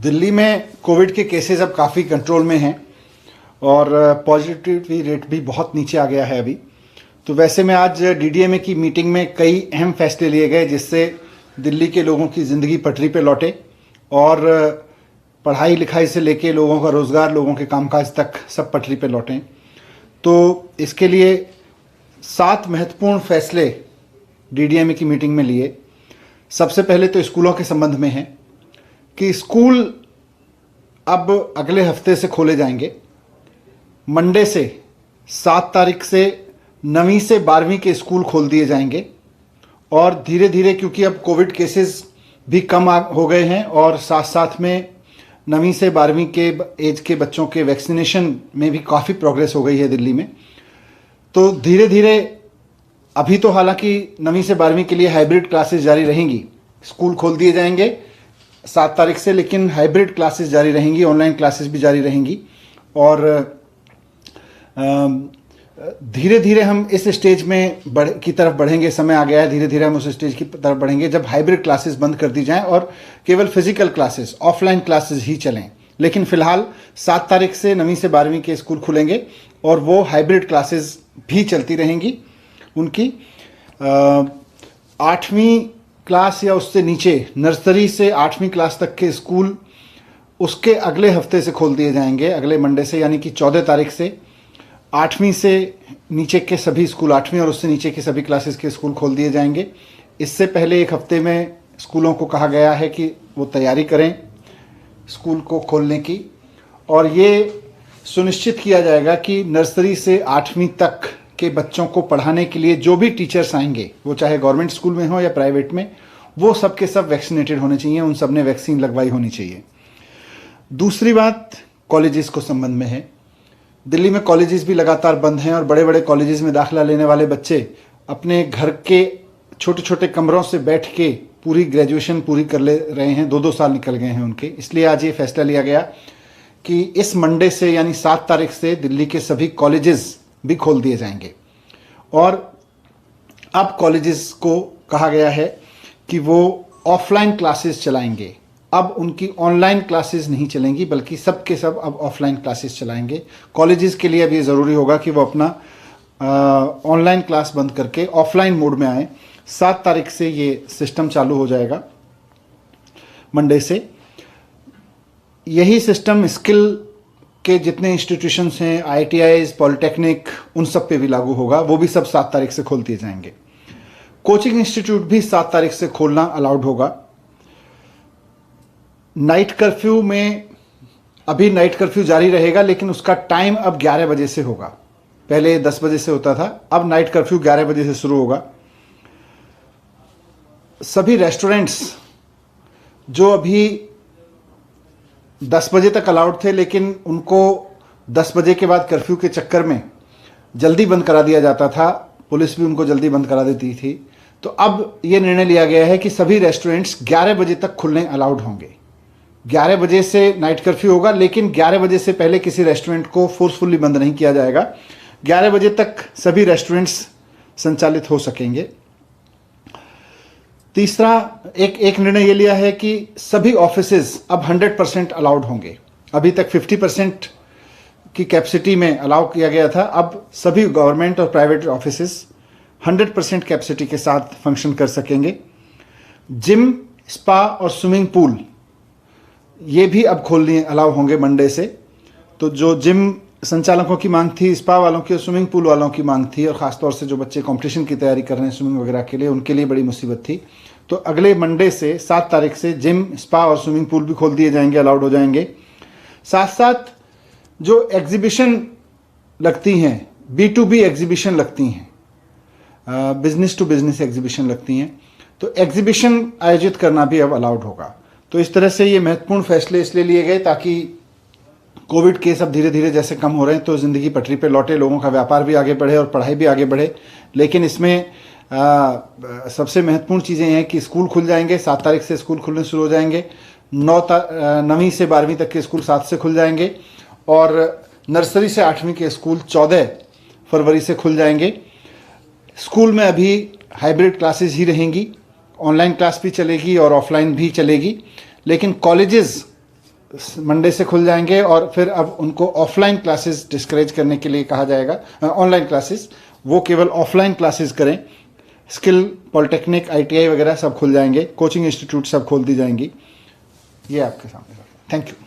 दिल्ली में कोविड के केसेस अब काफ़ी कंट्रोल में हैं और पॉजिटिविटी रेट भी बहुत नीचे आ गया है अभी। तो वैसे में आज डीडीएमए की मीटिंग में कई अहम फैसले लिए गए जिससे दिल्ली के लोगों की ज़िंदगी पटरी पे लौटे और पढ़ाई लिखाई से लेके लोगों का रोज़गार, लोगों के कामकाज तक सब पटरी पे लौटें। तो इसके लिए 7 महत्वपूर्ण फैसले डीडीएमए की मीटिंग में लिए। सबसे पहले तो स्कूलों के संबंध में है कि स्कूल अब अगले हफ्ते से खोले जाएंगे। मंडे से 7 तारीख से 9वीं से 12वीं के स्कूल खोल दिए जाएंगे और धीरे धीरे, क्योंकि अब कोविड केसेस भी कम हो गए हैं और साथ साथ में 9वीं से 12वीं के एज के बच्चों के वैक्सीनेशन में भी काफ़ी प्रोग्रेस हो गई है दिल्ली में। तो धीरे धीरे अभी तो हालांकि 9वीं से 12वीं के लिए हाइब्रिड क्लासेस जारी रहेंगी। स्कूल खोल दिए जाएंगे 7 तारीख से, लेकिन हाइब्रिड क्लासेस जारी रहेंगी, ऑनलाइन क्लासेस भी जारी रहेंगी और धीरे धीरे हम इस स्टेज में की तरफ बढ़ेंगे। समय आ गया है, धीरे धीरे हम उस स्टेज की तरफ बढ़ेंगे जब हाइब्रिड क्लासेस बंद कर दी जाएं और केवल फिजिकल क्लासेस, ऑफलाइन क्लासेस ही चलें। लेकिन फिलहाल 7 तारीख से 9वीं से 12वीं के स्कूल खुलेंगे और वो हाइब्रिड क्लासेस भी चलती रहेंगी। उनकी 8वीं क्लास या उससे नीचे, नर्सरी से 8वीं क्लास तक के स्कूल उसके अगले हफ्ते से खोल दिए जाएंगे, अगले मंडे से, यानी कि 14 तारीख से 8वीं से नीचे के सभी स्कूल, 8वीं और उससे नीचे के सभी क्लासेस के स्कूल खोल दिए जाएंगे। इससे पहले एक हफ्ते में स्कूलों को कहा गया है कि वो तैयारी करें स्कूल को खोलने की और ये सुनिश्चित किया जाएगा कि नर्सरी से 8वीं तक के बच्चों को पढ़ाने के लिए जो भी टीचर्स आएंगे, वो चाहे गवर्नमेंट स्कूल में हो या प्राइवेट में, वो सब के सब वैक्सीनेटेड होने चाहिए, उन सब ने वैक्सीन लगवाई होनी चाहिए। दूसरी बात कॉलेजेस को संबंध में है। दिल्ली में कॉलेजेस भी लगातार बंद हैं और बड़े बड़े कॉलेजेस में दाखिला लेने वाले बच्चे अपने घर के छोटे छोटे कमरों से बैठ के पूरी ग्रेजुएशन पूरी कर ले रहे हैं। 2-2 साल निकल गए हैं उनके। इसलिए आज ये फैसला लिया गया कि इस मंडे से, यानी 7 तारीख से, दिल्ली के सभी कॉलेजेस भी खोल दिए जाएंगे और अब कॉलेजेस को कहा गया है कि वो ऑफलाइन क्लासेस चलाएंगे। अब उनकी ऑनलाइन क्लासेस नहीं चलेंगी, बल्कि सब के सब अब ऑफलाइन क्लासेस चलाएंगे। कॉलेजेस के लिए अब ये ज़रूरी होगा कि वो अपना ऑनलाइन क्लास बंद करके ऑफलाइन मोड में आए। 7 तारीख से ये सिस्टम चालू हो जाएगा, मंडे से। यही सिस्टम स्किल के जितने इंस्टीट्यूशंस हैं, IITIs, पॉलिटेक्निक, उन सब पे भी लागू होगा। वो भी सब 7 तारीख से खोल दिए जाएंगे। कोचिंग इंस्टीट्यूट भी 7 तारीख से खोलना अलाउड होगा। नाइट कर्फ्यू में, अभी नाइट कर्फ्यू जारी रहेगा लेकिन उसका टाइम अब 11 बजे से होगा। पहले 10 बजे से होता था, अब नाइट कर्फ्यू 11 बजे से शुरू होगा। सभी रेस्टोरेंट्स जो अभी 10 बजे तक अलाउड थे, लेकिन उनको 10 बजे के बाद कर्फ्यू के चक्कर में जल्दी बंद करा दिया जाता था, पुलिस भी उनको जल्दी बंद करा देती थी। तो अब ये निर्णय लिया गया है कि सभी रेस्टोरेंट्स 11 बजे तक खुलने अलाउड होंगे। 11 बजे से नाइट कर्फ्यू होगा, लेकिन 11 बजे से पहले किसी रेस्टोरेंट को फोर्सफुली बंद नहीं किया जाएगा। 11 बजे तक सभी रेस्टोरेंट्स संचालित हो सकेंगे। तीसरा एक निर्णय ये लिया है कि सभी ऑफिसेज अब 100% अलाउड होंगे। अभी तक 50% की कैपेसिटी में अलाउ किया गया था, अब सभी गवर्नमेंट और प्राइवेट ऑफिसेज 100% कैपेसिटी के साथ फंक्शन कर सकेंगे। जिम, स्पा और स्विमिंग पूल ये भी अब खोलने अलाउ होंगे मंडे से। तो जो जिम संचालकों की मांग थी, स्पा वालों की और स्विमिंग पूल वालों की मांग थी, और ख़ासतौर से जो बच्चे कंपटीशन की तैयारी कर रहे हैं स्विमिंग वगैरह के लिए, उनके लिए बड़ी मुसीबत थी। तो अगले मंडे से 7 तारीख से जिम, स्पा और स्विमिंग पूल भी खोल दिए जाएंगे, अलाउड हो जाएंगे। साथ साथ जो एग्जीबिशन लगती हैं, B2B एग्जीबिशन लगती हैं, बिजनेस टू बिजनेस एग्जीबिशन लगती हैं, तो एग्जीबिशन आयोजित करना भी अब अलाउड होगा। तो इस तरह से ये महत्वपूर्ण फैसले इसलिए लिए गए ताकि कोविड केस अब धीरे धीरे जैसे कम हो रहे हैं तो ज़िंदगी पटरी पे लौटे, लोगों का व्यापार भी आगे बढ़े और पढ़ाई भी आगे बढ़े। लेकिन इसमें सबसे महत्वपूर्ण चीज़ें हैं कि स्कूल खुल जाएंगे, 7 तारीख से स्कूल खुलने शुरू हो जाएंगे। 9वीं से 12वीं तक के स्कूल 7 से खुल जाएंगे और नर्सरी से 8वीं के स्कूल 14 फरवरी से खुल जाएंगे। स्कूल में अभी हाइब्रिड क्लासेस ही रहेंगी, ऑनलाइन क्लास भी चलेगी और ऑफलाइन भी चलेगी। लेकिन कॉलेजेस मंडे से खुल जाएंगे और फिर अब उनको ऑफलाइन क्लासेस डिस्करेज करने के लिए कहा जाएगा, ऑनलाइन क्लासेस, वो केवल ऑफलाइन क्लासेस करें। स्किल, पॉलिटेक्निक, ITI वगैरह सब खुल जाएंगे, कोचिंग इंस्टीट्यूट सब खोल दी जाएंगी। ये आपके सामने। Thank you.